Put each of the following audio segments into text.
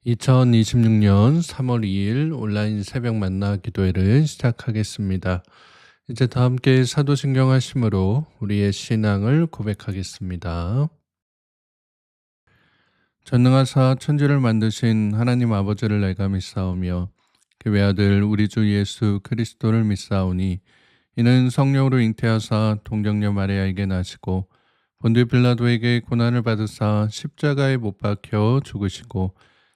2026년 3월 2일 온라인 새벽 만나 기도회를 시작하겠습니다. 이제 다 함께 사도신경 하심으로 우리의 신앙을 고백하겠습니다. 전능하사 천지를 만드신 하나님 아버지를 내가 믿사오며 그 외아들 우리 주 예수 그리스도를 믿사오니 이는 성령으로 잉태하사 동정녀 마리아에게 나시고 본디 빌라도에게 고난을 받으사 십자가에 못 박혀 죽으시고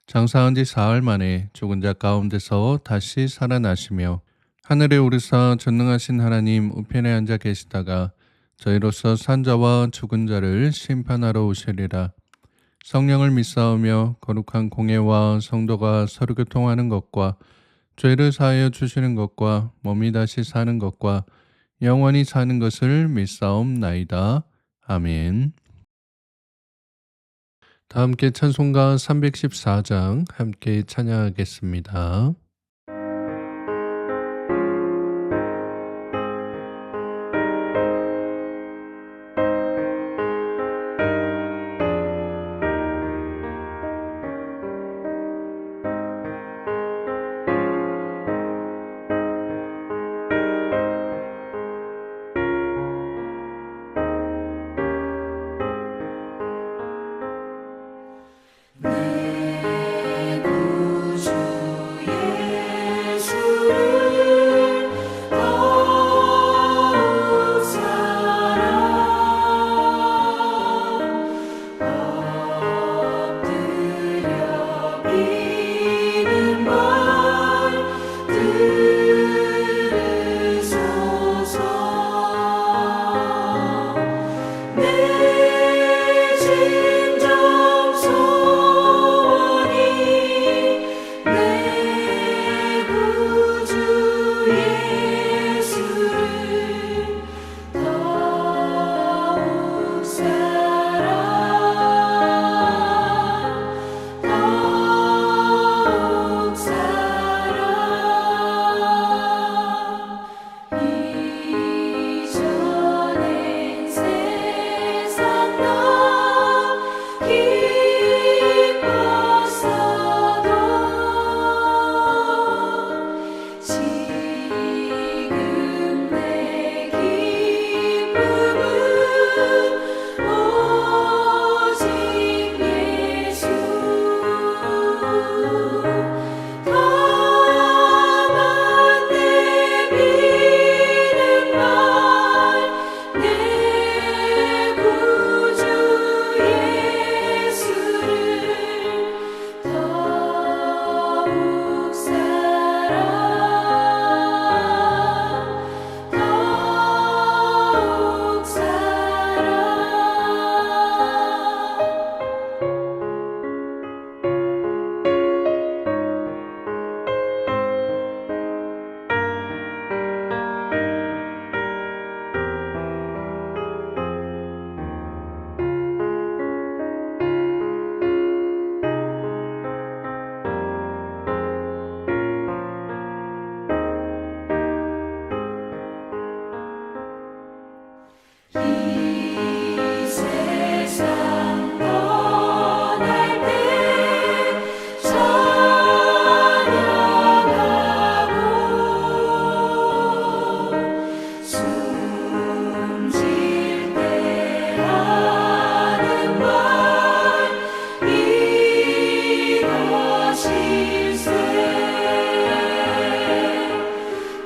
장사한 지 사흘 만에 죽은 자 가운데서 다시 살아나시며 하늘에 오르사 전능하신 하나님 우편에 앉아 계시다가 저희로서 산 자와 죽은 자를 심판하러 오시리라. 성령을 믿사오며 거룩한 공예와 성도가 서로 교통하는 것과 죄를 사하여 주시는 것과 몸이 다시 사는 것과 영원히 사는 것을 믿사옵나이다. 아멘. 다 함께 찬송가 314장 함께 찬양하겠습니다. 내 구주 예수를 더욱 엎드려 비는 말 들으소서. 내 진정 소원이 내 구주 예수를 더욱 이전엔 세상 나 기뻤어도 지금 내 기쁨은 오직 예수. 다만 내 비는 말 내 구주 예수를 더욱 이 세상 떠날 때 찬양하고 숨질 때 하는 말 이것일세.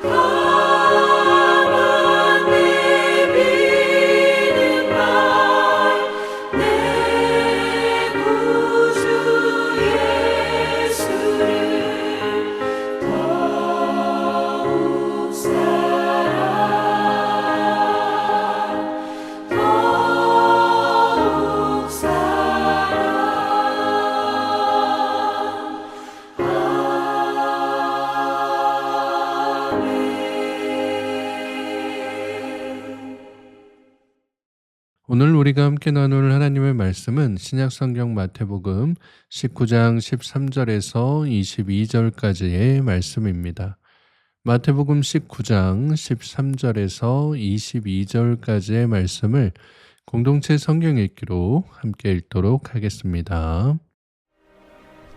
다만 내 비는 말 내 구주 예수를 더욱 아멘. 오늘 우리가 함께 나눌 하나님의 말씀은 신약성경 마태복음 19장 13절에서 22절까지의 말씀입니다. 마태복음 19장 13절에서 22절까지의 말씀을 공동체 성경 읽기로 함께 읽도록 하겠습니다.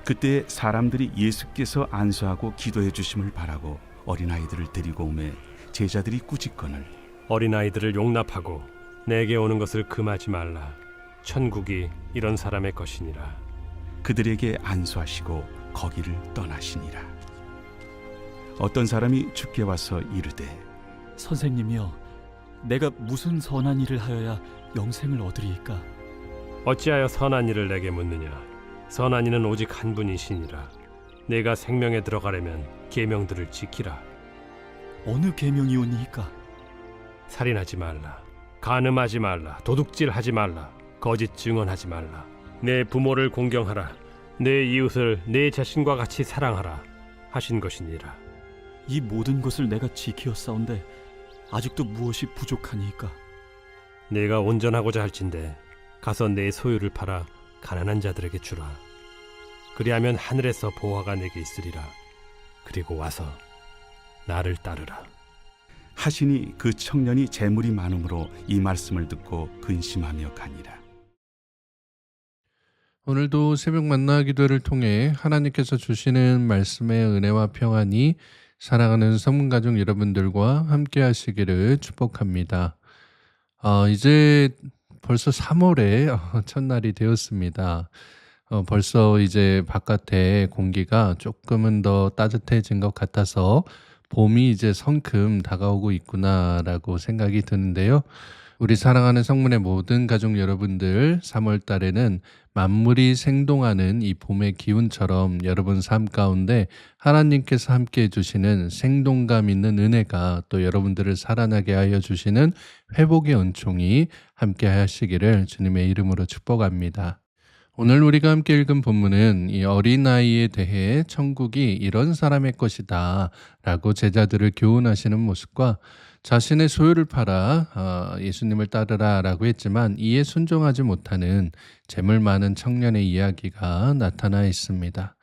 그때 사람들이 예수께서 안수하고 기도해 주심을 바라고 어린아이들을 데리고 오매 제자들이 꾸짖거늘 어린아이들을 용납하고 내게 오는 것을 금하지 말라. 천국이 이런 사람의 것이니라. 그들에게 안수하시고 거기를 떠나시니라. 어떤 사람이 주께 와서 이르되 선생님이여, 내가 무슨 선한 일을 하여야 영생을 얻으리이까? 어찌하여 선한 일을 내게 묻느냐? 선한 이는 오직 한 분이시니라. 내가 생명에 들어가려면 계명들을 지키라. 어느 계명이오니이까? 살인하지 말라. 간음하지 말라. 도둑질하지 말라. 거짓 증언하지 말라. 내 부모를 공경하라. 내 이웃을 내 자신과 같이 사랑하라 하신 것이니라. 이 모든 것을 내가 지키었사온데 아직도 무엇이 부족하니이까? 내가 온전하고자 할진대 가서 내 소유를 팔아 가난한 자들에게 주라. 그리하면 하늘에서 보화가 내게 있으리라. 그리고 와서 나를 따르라. 하시니 그 청년이 재물이 많음으로 이 말씀을 듣고 근심하며 가니라. 오늘도 새벽 만나 기도를 통해 하나님께서 주시는 말씀의 은혜와 평안이 사랑하는 성문가족 여러분들과 함께 하시기를 축복합니다. 이제 벌써 3월의 첫날이 되었습니다. 벌써 이제 바깥에 공기가 조금은 더 따뜻해진 것 같아서 봄이 이제 성큼 다가오고 있구나라고 생각이 드는데요. 우리 사랑하는 성문의 모든 가족 여러분들, 3월 달에는 만물이 생동하는 이 봄의 기운처럼 여러분 삶 가운데 하나님께서 함께 해주시는 생동감 있는 은혜가 또 여러분들을 살아나게 하여 주시는 회복의 은총이 함께 하시기를 주님의 이름으로 축복합니다. 오늘 우리가 함께 읽은 본문은 이 어린아이에 대해 천국이 이런 사람의 것이다 라고 제자들을 교훈하시는 모습과 자신의 소유를 팔아 예수님을 따르라 라고 했지만 이에 순종하지 못하는 재물 많은 청년의 이야기가 나타나 있습니다.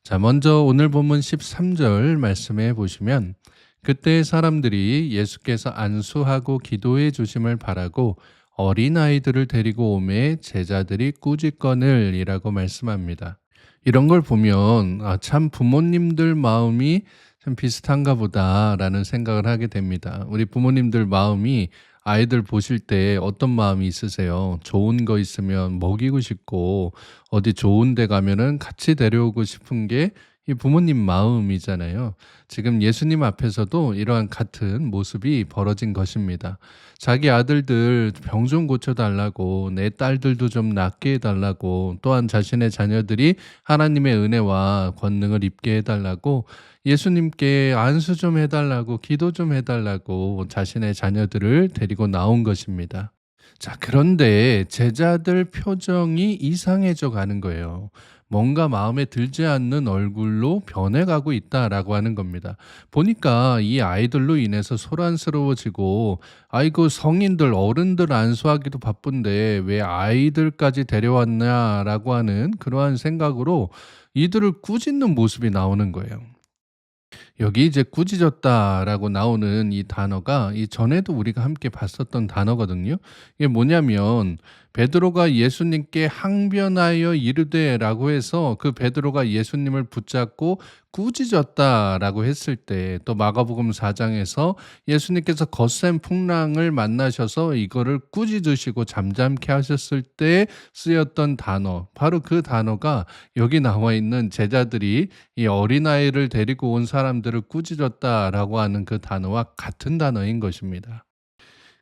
자, 먼저 오늘 본문 13절 말씀해 보시면 그때 사람들이 예수께서 안수하고 기도해 주심을 바라고 어린아이들을 데리고 오매 제자들이 꾸짖거늘 이라고 말씀합니다. 이런 걸 보면 참 부모님들 마음이 참 비슷한가 보다라는 생각을 하게 됩니다. 우리 부모님들 마음이 아이들 보실 때 어떤 마음이 있으세요? 좋은 거 있으면 먹이고 싶고 어디 좋은 데 가면은 같이 데려오고 싶은 게 이 부모님 마음이잖아요. 지금 예수님 앞에서도 이러한 같은 모습이 벌어진 것입니다. 자기 아들들 병 좀 고쳐달라고, 내 딸들도 좀 낫게 해달라고, 또한 자신의 자녀들이 하나님의 은혜와 권능을 입게 해달라고, 예수님께 안수 좀 해달라고, 기도 좀 해달라고 자신의 자녀들을 데리고 나온 것입니다. 자, 그런데 제자들 표정이 이상해져 가는 거예요. 뭔가 마음에 들지 않는 얼굴로 변해가고 있다라고 하는 겁니다. 보니까 이 아이들로 인해서 소란스러워지고 아이고 성인들 어른들 안수하기도 바쁜데 왜 아이들까지 데려왔냐라고 하는 그러한 생각으로 이들을 꾸짖는 모습이 나오는 거예요. 여기 이제 꾸짖었다라고 나오는 이 단어가 이 전에도 우리가 함께 봤었던 단어거든요. 이게 뭐냐면 베드로가 예수님께 항변하여 이르되라고 해서 그 베드로가 예수님을 붙잡고 꾸짖었다라고 했을 때, 또 마가복음 4장에서 예수님께서 거센 풍랑을 만나셔서 이거를 꾸짖으시고 잠잠케 하셨을 때 쓰였던 단어, 바로 그 단어가 여기 나와 있는 제자들이 이 어린아이를 데리고 온 사람들을 꾸짖었다라고 하는 그 단어와 같은 단어인 것입니다.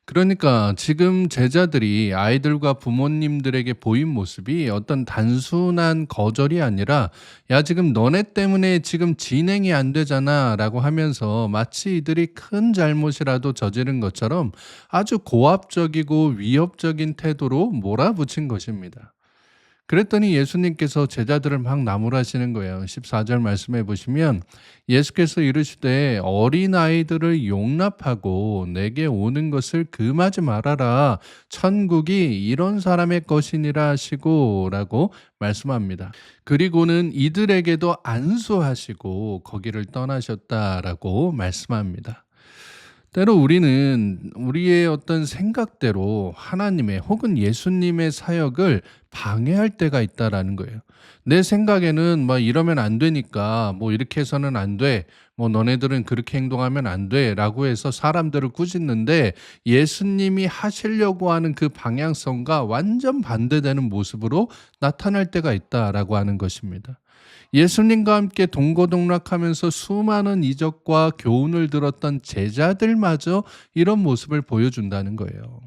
그러니까 지금 제자들이 아이들과 부모님들에게 보인 모습이 어떤 단순한 거절이 아니라 야 지금 너네 때문에 지금 진행이 안 되잖아 라고 하면서 마치 이들이 큰 잘못이라도 저지른 것처럼 아주 고압적이고 위협적인 태도로 몰아붙인 것입니다. 그랬더니 예수님께서 제자들을 막 나무라시는 거예요. 14절 말씀해 보시면 예수께서 이르시되 어린아이들을 용납하고 내게 오는 것을 금하지 말아라. 천국이 이런 사람의 것이니라 하시고 라고 말씀합니다. 그리고는 이들에게도 안수하시고 거기를 떠나셨다라고 말씀합니다. 때로 우리는 우리의 어떤 생각대로 하나님의 혹은 예수님의 사역을 방해할 때가 있다라는 거예요. 내 생각에는 뭐 이러면 안 되니까 뭐 이렇게 해서는 안 돼. 뭐 너네들은 그렇게 행동하면 안 돼. 라고 해서 사람들을 꾸짖는데 예수님이 하시려고 하는 그 방향성과 완전 반대되는 모습으로 나타날 때가 있다라고 하는 것입니다. 예수님과 함께 동고동락하면서 수많은 이적과 교훈을 들었던 제자들마저 이런 모습을 보여준다는 거예요.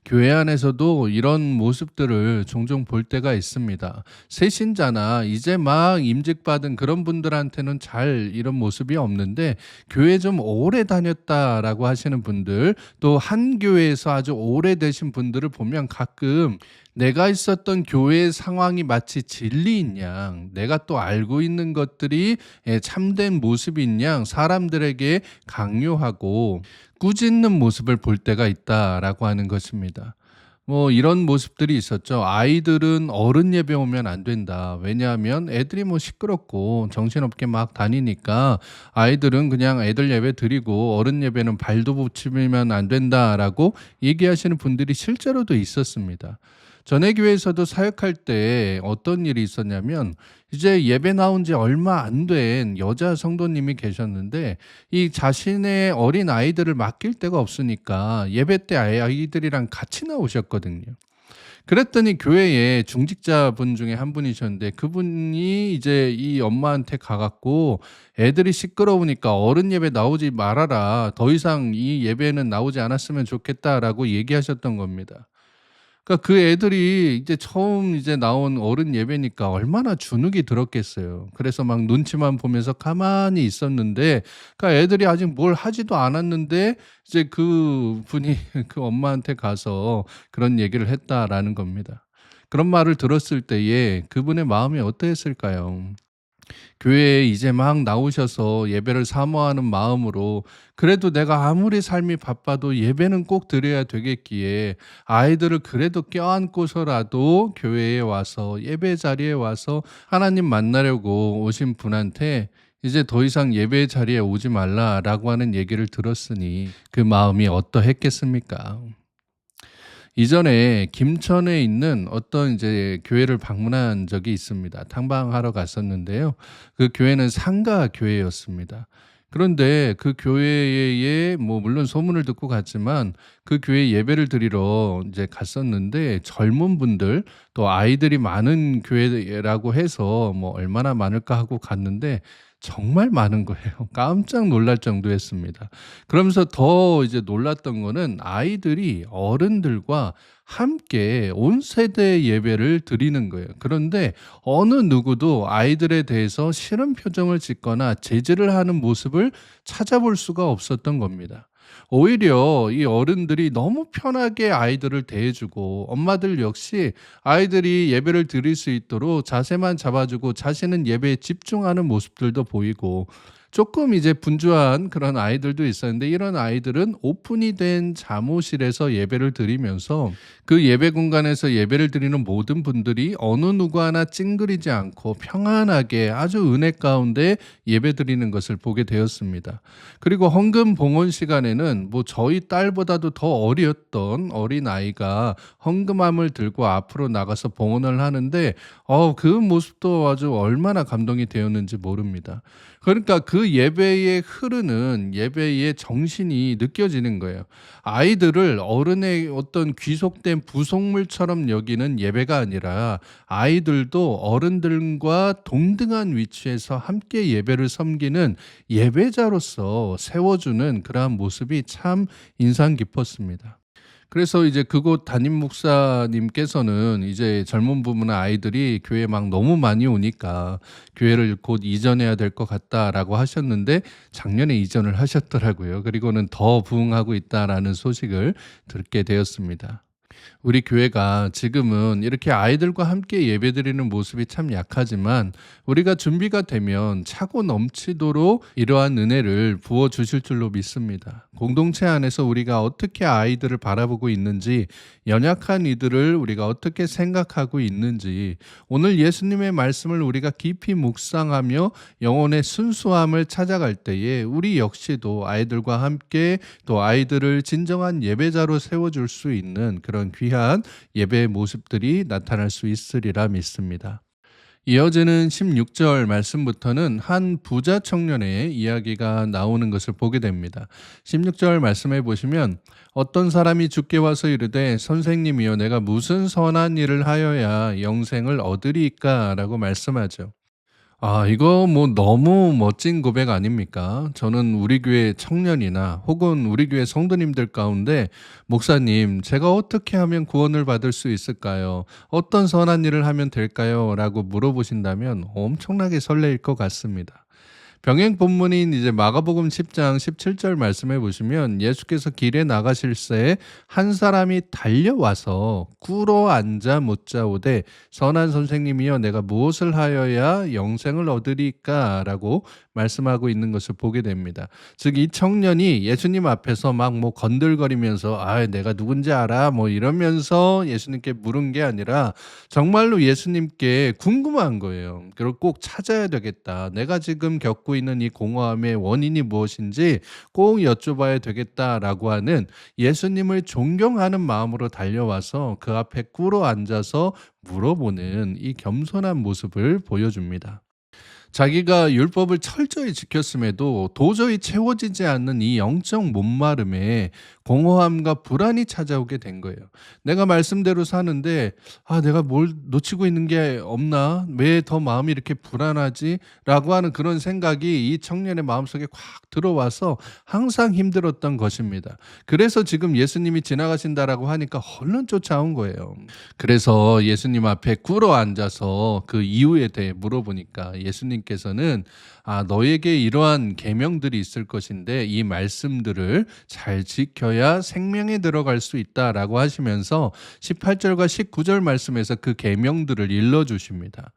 교회 안에서도 이런 모습들을 종종 볼 때가 있습니다. 새신자나 이제 막 임직받은 그런 분들한테는 잘 이런 모습이 없는데 교회 좀 오래 다녔다라고 하시는 분들, 또 한 교회에서 아주 오래되신 분들을 보면 가끔 내가 있었던 교회의 상황이 마치 진리인 양, 내가 또 알고 있는 것들이 참된 모습인 양 사람들에게 강요하고 꾸짖는 모습을 볼 때가 있다라고 하는 것입니다. 뭐 이런 모습들이 있었죠. 아이들은 어른 예배 오면 안 된다. 왜냐하면 애들이 뭐 시끄럽고 정신없게 막 다니니까 아이들은 그냥 애들 예배 드리고 어른 예배는 발도 붙이면 안 된다라고 얘기하시는 분들이 실제로도 있었습니다. 전에 교회에서도 사역할 때 어떤 일이 있었냐면 이제 예배 나온 지 얼마 안 된 여자 성도님이 계셨는데 이 자신의 어린 아이들을 맡길 데가 없으니까 예배 때 아이들이랑 같이 나오셨거든요. 그랬더니 교회에 중직자분 중에 한 분이셨는데 그분이 이제 이 엄마한테 가갖고 애들이 시끄러우니까 어른 예배 나오지 말아라. 더 이상 이 예배는 나오지 않았으면 좋겠다라고 얘기하셨던 겁니다. 그러니까 그 애들이 이제 처음 이제 나온 어른 예배니까 얼마나 주눅이 들었겠어요. 그래서 막 눈치만 보면서 가만히 있었는데, 그러니까 애들이 아직 뭘 하지도 않았는데 이제 그 분이 그 엄마한테 가서 그런 얘기를 했다라는 겁니다. 그런 말을 들었을 때에 그분의 마음이 어떠했을까요? 교회에 이제 막 나오셔서 예배를 사모하는 마음으로 그래도 내가 아무리 삶이 바빠도 예배는 꼭 드려야 되겠기에 아이들을 그래도 껴안고서라도 교회에 와서 예배 자리에 와서 하나님 만나려고 오신 분한테 이제 더 이상 예배 자리에 오지 말라라고 하는 얘기를 들었으니 그 마음이 어떠했겠습니까? 이전에 김천에 있는 어떤 이제 교회를 방문한 적이 있습니다. 탕방하러 갔었는데요. 그 교회는 상가 교회였습니다. 그런데 그 교회에 뭐 물론 소문을 듣고 갔지만 그 교회 예배를 드리러 이제 갔었는데 젊은 분들 또 아이들이 많은 교회라고 해서 뭐 얼마나 많을까 하고 갔는데 정말 많은 거예요. 깜짝 놀랄 정도였습니다. 그러면서 더 이제 놀랐던 거는 아이들이 어른들과 함께 온 세대 예배를 드리는 거예요. 그런데 어느 누구도 아이들에 대해서 싫은 표정을 짓거나 제지를 하는 모습을 찾아볼 수가 없었던 겁니다. 오히려 이 어른들이 너무 편하게 아이들을 대해주고 엄마들 역시 아이들이 예배를 드릴 수 있도록 자세만 잡아주고 자신은 예배에 집중하는 모습들도 보이고 조금 이제 분주한 그런 아이들도 있었는데 이런 아이들은 오픈이 된 잠옷실에서 예배를 드리면서 그 예배 공간에서 예배를 드리는 모든 분들이 어느 누구 하나 찡그리지 않고 평안하게 아주 은혜 가운데 예배 드리는 것을 보게 되었습니다. 그리고 헌금 봉헌 시간에는 뭐 저희 딸보다도 더 어렸던 어린 아이가 헌금함을 들고 앞으로 나가서 봉헌을 하는데 그 모습도 아주 얼마나 감동이 되었는지 모릅니다. 그러니까 그 예배에 흐르는 예배의 정신이 느껴지는 거예요. 아이들을 어른의 어떤 귀속된 부속물처럼 여기는 예배가 아니라 아이들도 어른들과 동등한 위치에서 함께 예배를 섬기는 예배자로서 세워주는 그러한 모습이 참 인상 깊었습니다. 그래서 이제 그곳 담임 목사님께서는 이제 젊은 부부나 아이들이 교회에 막 너무 많이 오니까 교회를 곧 이전해야 될 것 같다라고 하셨는데 작년에 이전을 하셨더라고요. 그리고는 더 부흥하고 있다라는 소식을 듣게 되었습니다. 우리 교회가 지금은 이렇게 아이들과 함께 예배드리는 모습이 참 약하지만 우리가 준비가 되면 차고 넘치도록 이러한 은혜를 부어 주실 줄로 믿습니다. 공동체 안에서 우리가 어떻게 아이들을 바라보고 있는지, 연약한 이들을 우리가 어떻게 생각하고 있는지, 오늘 예수님의 말씀을 우리가 깊이 묵상하며 영혼의 순수함을 찾아갈 때에 우리 역시도 아이들과 함께 또 아이들을 진정한 예배자로 세워줄 수 있는 그런 귀한 예배의 모습들이 나타날 수 있으리라 믿습니다. 이어지는 16절 말씀부터는 한 부자 청년의 이야기가 나오는 것을 보게 됩니다. 16절 말씀해 보시면 어떤 사람이 주께 와서 이르되 선생님이여 내가 무슨 선한 일을 하여야 영생을 얻으리이까 라고 말씀하죠. 이거 뭐 너무 멋진 고백 아닙니까? 저는 우리 교회 청년이나 혹은 우리 교회 성도님들 가운데 목사님, 제가 어떻게 하면 구원을 받을 수 있을까요? 어떤 선한 일을 하면 될까요? 라고 물어보신다면 엄청나게 설레일 것 같습니다. 병행 본문인 이제 마가복음 10장 17절 말씀해 보시면 예수께서 길에 나가실새 한 사람이 달려와서 꿇어 앉아 묻자오되 선한 선생님이여 내가 무엇을 하여야 영생을 얻으리까? 라고 말씀하고 있는 것을 보게 됩니다. 즉 이 청년이 예수님 앞에서 막 뭐 건들거리면서 내가 누군지 알아? 뭐 이러면서 예수님께 물은 게 아니라 정말로 예수님께 궁금한 거예요. 그걸 꼭 찾아야 되겠다. 내가 지금 겪고 있는 이 공허함의 원인이 무엇인지 꼭 여쭤봐야 되겠다라고 하는 예수님을 존경하는 마음으로 달려와서 그 앞에 꿇어 앉아서 물어보는 이 겸손한 모습을 보여줍니다. 자기가 율법을 철저히 지켰음에도 도저히 채워지지 않는 이 영적 목마름에 공허함과 불안이 찾아오게 된 거예요. 내가 말씀대로 사는데 내가 뭘 놓치고 있는 게 없나? 왜 더 마음이 이렇게 불안하지? 라고 하는 그런 생각이 이 청년의 마음속에 확 들어와서 항상 힘들었던 것입니다. 그래서 지금 예수님이 지나가신다라고 하니까 얼른 쫓아온 거예요. 그래서 예수님 앞에 꿇어 앉아서 그 이유에 대해 물어보니까 예수님께서는 너에게 이러한 계명들이 있을 것인데 이 말씀들을 잘 지켜야 생명에 들어갈 수 있다라고 하시면서 18절과 19절 말씀에서 그 계명들을 일러주십니다.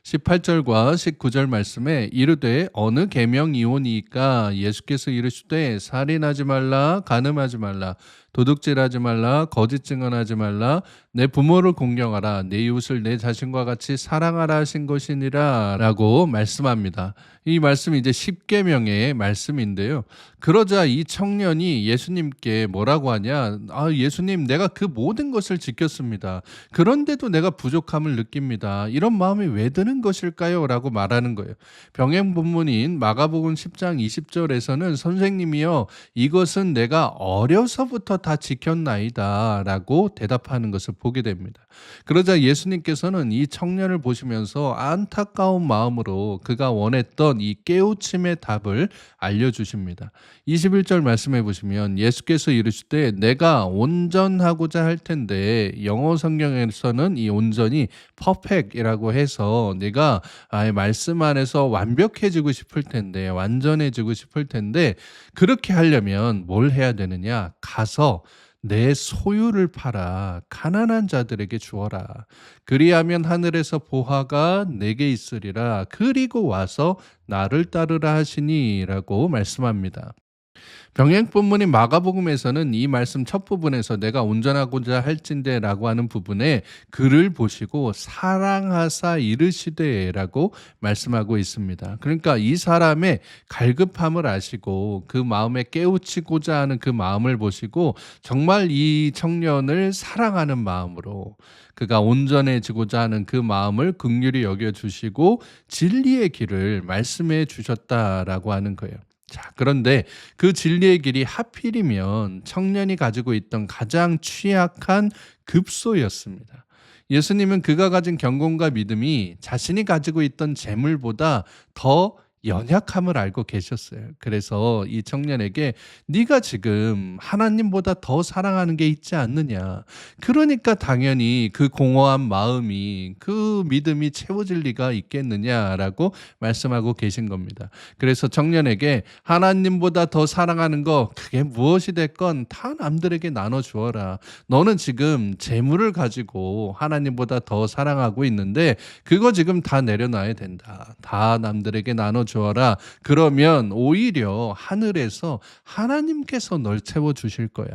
18절과 19절 말씀에 이르되 어느 계명이오니이까 예수께서 이르시되 살인하지 말라 간음하지 말라 도둑질하지 말라 거짓 증언하지 말라 내 부모를 공경하라 내 이웃을 내 자신과 같이 사랑하라 하신 것이니라 라고 말씀합니다. 이 말씀이 이제 10계명의 말씀인데요. 그러자 이 청년이 예수님께 뭐라고 하냐? 예수님, 내가 그 모든 것을 지켰습니다. 그런데도 내가 부족함을 느낍니다. 이런 마음이 왜 드는 것일까요? 라고 말하는 거예요. 병행 본문인 마가복음 10장 20절에서는 선생님이여 이것은 내가 어려서부터 다 지켰나이다 라고 대답하는 것을 보게 됩니다. 그러자 예수님께서는 이 청년을 보시면서 안타까운 마음으로 그가 원했던 이 깨우침의 답을 알려주십니다. 21절 말씀해 보시면 예수께서 이르시되 내가 온전하고자 할 텐데 영어 성경에서는 이 온전이 perfect이라고 해서 내가 말씀 안에서 완벽해지고 싶을 텐데 완전해지고 싶을 텐데 그렇게 하려면 뭘 해야 되느냐? 가서 내 소유를 팔아 가난한 자들에게 주어라. 그리하면 하늘에서 보화가 내게 있으리라. 그리고 와서 나를 따르라 하시니라고 말씀합니다. 병행 본문인 마가복음에서는 이 말씀 첫 부분에서 내가 온전하고자 할진대 라고 하는 부분에 글을 보시고 사랑하사 이르시되 라고 말씀하고 있습니다. 그러니까 이 사람의 갈급함을 아시고 그 마음에 깨우치고자 하는 그 마음을 보시고 정말 이 청년을 사랑하는 마음으로 그가 온전해지고자 하는 그 마음을 긍휼히 여겨주시고 진리의 길을 말씀해 주셨다라고 하는 거예요. 자, 그런데 그 진리의 길이 하필이면 청년이 가지고 있던 가장 취약한 급소였습니다. 예수님은 그가 가진 경건과 믿음이 자신이 가지고 있던 재물보다 더 연약함을 알고 계셨어요. 그래서 이 청년에게 네가 지금 하나님보다 더 사랑하는 게 있지 않느냐. 그러니까 당연히 그 공허한 마음이 그 믿음이 채워질 리가 있겠느냐라고 말씀하고 계신 겁니다. 그래서 청년에게 하나님보다 더 사랑하는 거 그게 무엇이 됐건 다 남들에게 나눠 주어라. 너는 지금 재물을 가지고 하나님보다 더 사랑하고 있는데 그거 지금 다 내려놔야 된다. 다 남들에게 나눠 주어라. 그러면 오히려 하늘에서 하나님께서 널 채워 주실 거야.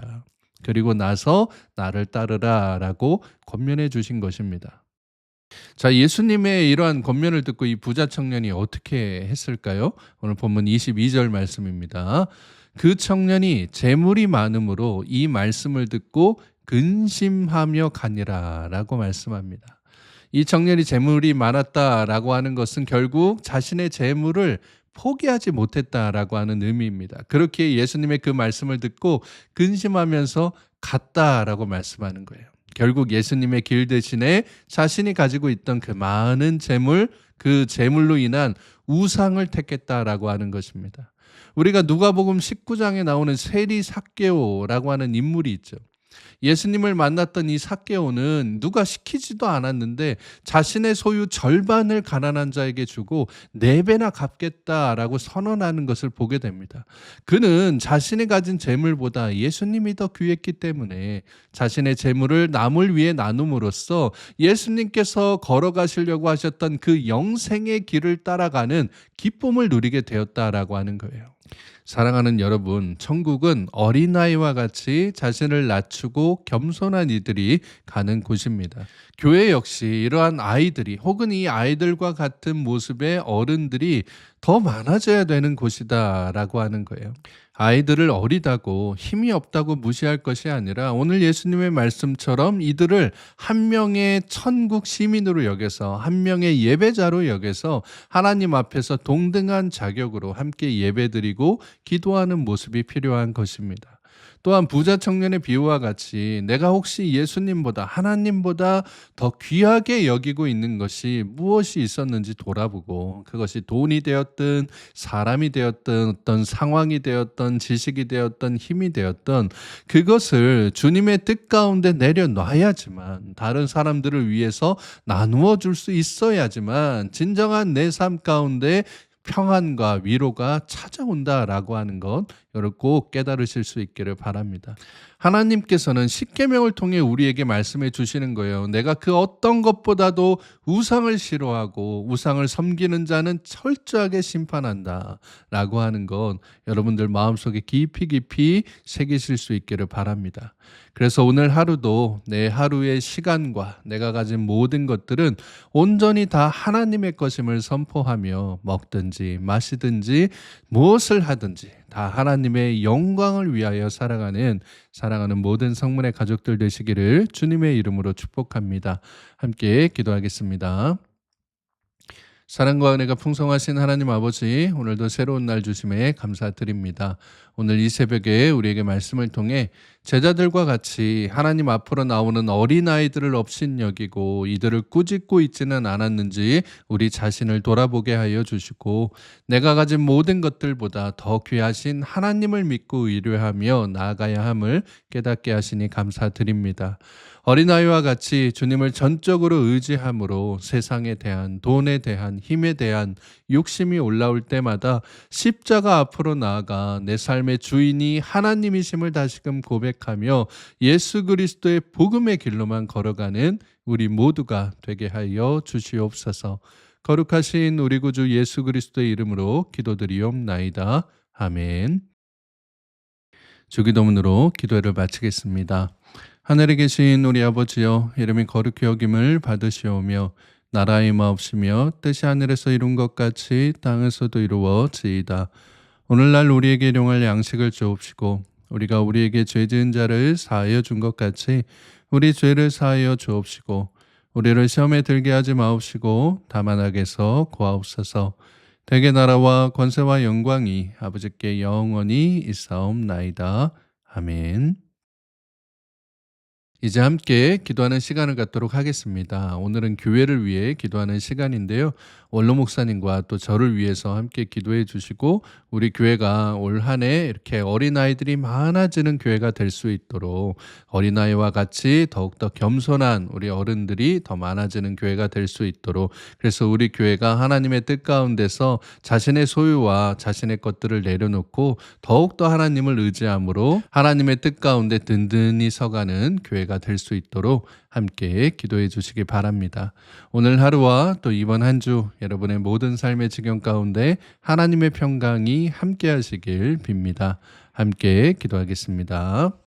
그리고 나서 나를 따르라라고 권면해 주신 것입니다. 자, 예수님의 이러한 권면을 듣고 이 부자 청년이 어떻게 했을까요? 오늘 본문 22절 말씀입니다. 그 청년이 재물이 많음으로 이 말씀을 듣고 근심하며 가니라라고 말씀합니다. 이 청년이 재물이 많았다라고 하는 것은 결국 자신의 재물을 포기하지 못했다라고 하는 의미입니다. 그렇게 예수님의 그 말씀을 듣고 근심하면서 갔다라고 말씀하는 거예요. 결국 예수님의 길 대신에 자신이 가지고 있던 그 많은 재물, 그 재물로 인한 우상을 택했다라고 하는 것입니다. 우리가 누가복음 19장에 나오는 세리 삭개오라고 하는 인물이 있죠. 예수님을 만났던 이 삭개오는 누가 시키지도 않았는데 자신의 소유 절반을 가난한 자에게 주고 4배나 갚겠다라고 선언하는 것을 보게 됩니다. 그는 자신이 가진 재물보다 예수님이 더 귀했기 때문에 자신의 재물을 남을 위해 나눔으로써 예수님께서 걸어가시려고 하셨던 그 영생의 길을 따라가는 기쁨을 누리게 되었다라고 하는 거예요. 사랑하는 여러분, 천국은 어린아이와 같이 자신을 낮추고 겸손한 이들이 가는 곳입니다. 교회 역시 이러한 아이들이 혹은 이 아이들과 같은 모습의 어른들이 더 많아져야 되는 곳이다라고 하는 거예요. 아이들을 어리다고 힘이 없다고 무시할 것이 아니라 오늘 예수님의 말씀처럼 이들을 한 명의 천국 시민으로 여겨서 한 명의 예배자로 여겨서 하나님 앞에서 동등한 자격으로 함께 예배드리고 기도하는 모습이 필요한 것입니다. 또한 부자 청년의 비유와 같이 내가 혹시 예수님보다 하나님보다 더 귀하게 여기고 있는 것이 무엇이 있었는지 돌아보고 그것이 돈이 되었든 사람이 되었든 어떤 상황이 되었든 지식이 되었든 힘이 되었든 그것을 주님의 뜻 가운데 내려놔야지만 다른 사람들을 위해서 나누어 줄 수 있어야지만 진정한 내 삶 가운데 평안과 위로가 찾아온다라고 하는 것 여러분 꼭 깨달으실 수 있기를 바랍니다. 하나님께서는 십계명을 통해 우리에게 말씀해 주시는 거예요. 내가 그 어떤 것보다도 우상을 싫어하고 우상을 섬기는 자는 철저하게 심판한다 라고 하는 건 여러분들 마음속에 깊이 새기실 수 있기를 바랍니다. 그래서 오늘 하루도 내 하루의 시간과 내가 가진 모든 것들은 온전히 다 하나님의 것임을 선포하며 먹든지 마시든지 무엇을 하든지 다 하나님의 영광을 위하여 살아가는 사랑하는 모든 성문의 가족들 되시기를 주님의 이름으로 축복합니다. 함께 기도하겠습니다. 사랑과 은혜가 풍성하신 하나님 아버지, 오늘도 새로운 날 주심에 감사드립니다. 오늘 이 새벽에 우리에게 말씀을 통해 제자들과 같이 하나님 앞으로 나오는 어린아이들을 업신여기고 이들을 꾸짖고 있지는 않았는지 우리 자신을 돌아보게 하여 주시고 내가 가진 모든 것들보다 더 귀하신 하나님을 믿고 의뢰하며 나아가야 함을 깨닫게 하시니 감사드립니다. 어린아이와 같이 주님을 전적으로 의지함으로 세상에 대한, 돈에 대한, 힘에 대한 욕심이 올라올 때마다 십자가 앞으로 나아가 내 삶의 주인이 하나님이심을 다시금 고백하며 예수 그리스도의 복음의 길로만 걸어가는 우리 모두가 되게 하여 주시옵소서. 거룩하신 우리 구주 예수 그리스도의 이름으로 기도드리옵나이다. 아멘. 주기도문으로 기도회를 마치겠습니다. 하늘에 계신 우리 아버지여, 이름이 거룩히 여김을 받으시오며 나라의 마옵시며 뜻이 하늘에서 이룬 것 같이 땅에서도 이루어지이다. 오늘날 우리에게 일용할 양식을 주옵시고 우리가 우리에게 죄 지은 자를 사하여 준 것 같이 우리 죄를 사하여 주옵시고 우리를 시험에 들게 하지 마옵시고 다만 악에서 구하옵소서. 대개 나라와 권세와 영광이 아버지께 영원히 있사옵나이다. 아멘. 이제 함께 기도하는 시간을 갖도록 하겠습니다. 오늘은 교회를 위해 기도하는 시간인데요. 원로 목사님과 또 저를 위해서 함께 기도해 주시고 우리 교회가 올 한 해 이렇게 어린아이들이 많아지는 교회가 될 수 있도록 어린아이와 같이 더욱더 겸손한 우리 어른들이 더 많아지는 교회가 될 수 있도록 그래서 우리 교회가 하나님의 뜻 가운데서 자신의 소유와 자신의 것들을 내려놓고 더욱더 하나님을 의지함으로 하나님의 뜻 가운데 든든히 서가는 교회가 될 수 있도록 함께 기도해 주시기 바랍니다. 오늘 하루와 또 이번 한 주 여러분의 모든 삶의 지경 가운데 하나님의 평강이 함께 하시길 빕니다. 함께 기도하겠습니다.